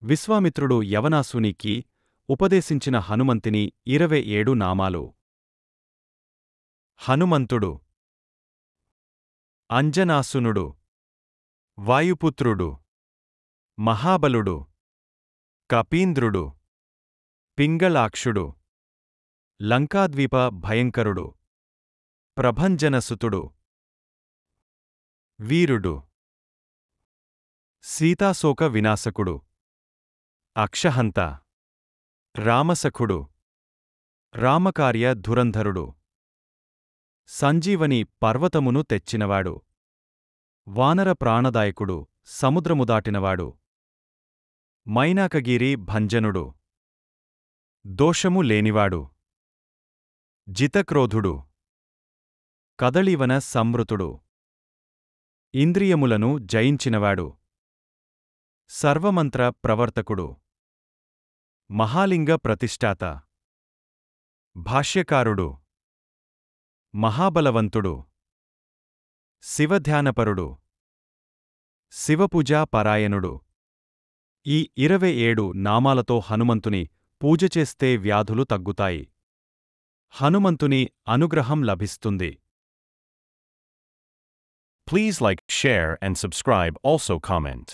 విశ్వామిత్రుడు యవనాసునికి ఉపదేశించిన హనుమంతుని 27 నామాలు. హనుమంతుడు అంజనాసునుడు, వాయుపుత్రుడు, మహాబలుడు, కపీంద్రుడు, పింగళాక్షుడు, లంకాద్వీప భయంకరుడు, ప్రభంజనసుతుడు, వీరుడు, సీతాశోక వినాశకుడు, అక్షహంత, రామసఖుడు, రామకార్య ధురంధరుడు, సంజీవని పర్వతమును తెచ్చినవాడు, వానర ప్రాణదాయకుడు, సముద్రముదాటినవాడు, మైనాకగిరి భంజనుడు, దోషము లేనివాడు, జితక్రోధుడు, కదళీవన సంవృతుడు, ఇంద్రియములను జయించినవాడు, సర్వమంత్ర ప్రవర్తకుడు, మహాలింగ ప్రతిష్ఠాత, భాష్యకారుడు, మహాబలవంతుడు, శివధ్యానపరుడు, శివపూజా పరాయణుడు. ఈ 27 నామాలతో హనుమంతుని పూజ చేస్తే వ్యాధులు తగ్గుతాయి. హనుమంతుని అనుగ్రహం లభిస్తుంది. Please like, share and subscribe, also comment.